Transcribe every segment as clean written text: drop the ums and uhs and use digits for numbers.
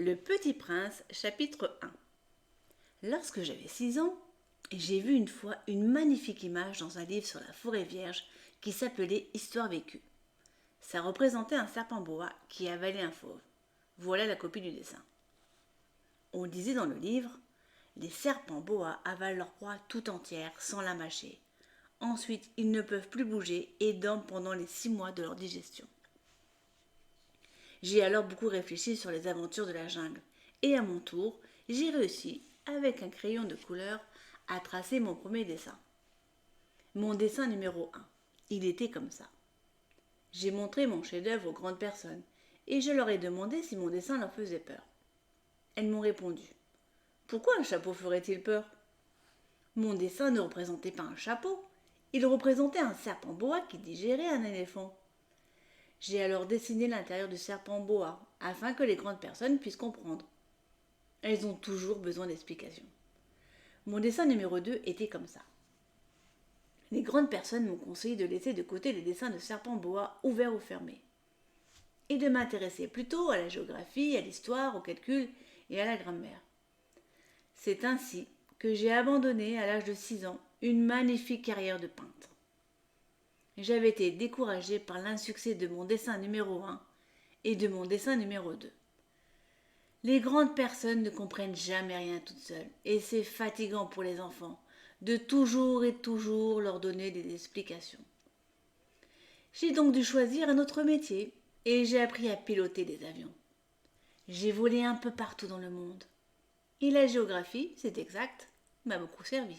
Le Petit Prince, chapitre 1. Lorsque j'avais 6 ans, j'ai vu une fois une magnifique image dans un livre sur la forêt vierge qui s'appelait Histoire vécue. Ça représentait un serpent boa qui avalait un fauve. Voilà la copie du dessin. On disait dans le livre, les serpents boa avalent leur proie tout entière sans la mâcher. Ensuite, ils ne peuvent plus bouger et dorment pendant les 6 mois de leur digestion. J'ai alors beaucoup réfléchi sur les aventures de la jungle. Et à mon tour, j'ai réussi, avec un crayon de couleur, à tracer mon premier dessin. Mon dessin numéro 1. Il était comme ça. J'ai montré mon chef-d'œuvre aux grandes personnes et je leur ai demandé si mon dessin leur faisait peur. Elles m'ont répondu. Pourquoi un chapeau ferait-il peur? Mon dessin ne représentait pas un chapeau. Il représentait un serpent boa qui digérait un éléphant. J'ai alors dessiné l'intérieur du serpent boa, afin que les grandes personnes puissent comprendre. Elles ont toujours besoin d'explications. Mon dessin numéro 2 était comme ça. Les grandes personnes m'ont conseillé de laisser de côté les dessins de serpents boa ouverts ou fermés, et de m'intéresser plutôt à la géographie, à l'histoire, au calcul et à la grammaire. C'est ainsi que j'ai abandonné à l'âge de 6 ans une magnifique carrière de peintre. J'avais été découragée par l'insuccès de mon dessin numéro 1 et de mon dessin numéro 2. Les grandes personnes ne comprennent jamais rien toutes seules, et c'est fatigant pour les enfants de toujours et toujours leur donner des explications. J'ai donc dû choisir un autre métier, et j'ai appris à piloter des avions. J'ai volé un peu partout dans le monde. Et la géographie, c'est exact, m'a beaucoup servi.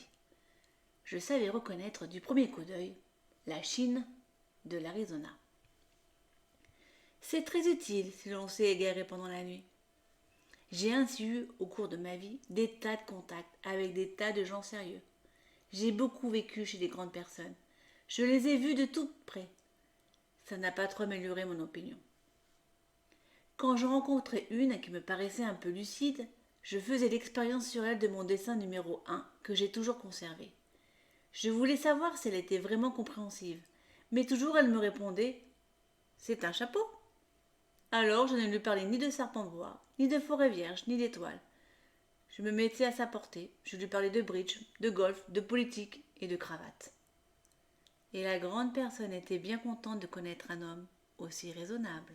Je savais reconnaître du premier coup d'œil la Chine de l'Arizona. C'est très utile si l'on sait égarer pendant la nuit. J'ai ainsi eu, au cours de ma vie, des tas de contacts avec des tas de gens sérieux. J'ai beaucoup vécu chez des grandes personnes. Je les ai vus de tout près. Ça n'a pas trop amélioré mon opinion. Quand je rencontrais une qui me paraissait un peu lucide, je faisais l'expérience sur elle de mon dessin numéro 1 que j'ai toujours conservé. Je voulais savoir si elle était vraiment compréhensive, mais toujours elle me répondait « C'est un chapeau ». Alors je ne lui parlais ni de serpent bois, ni de forêt vierge, ni d'étoiles. Je me mettais à sa portée, je lui parlais de bridge, de golf, de politique et de cravate. Et la grande personne était bien contente de connaître un homme aussi raisonnable.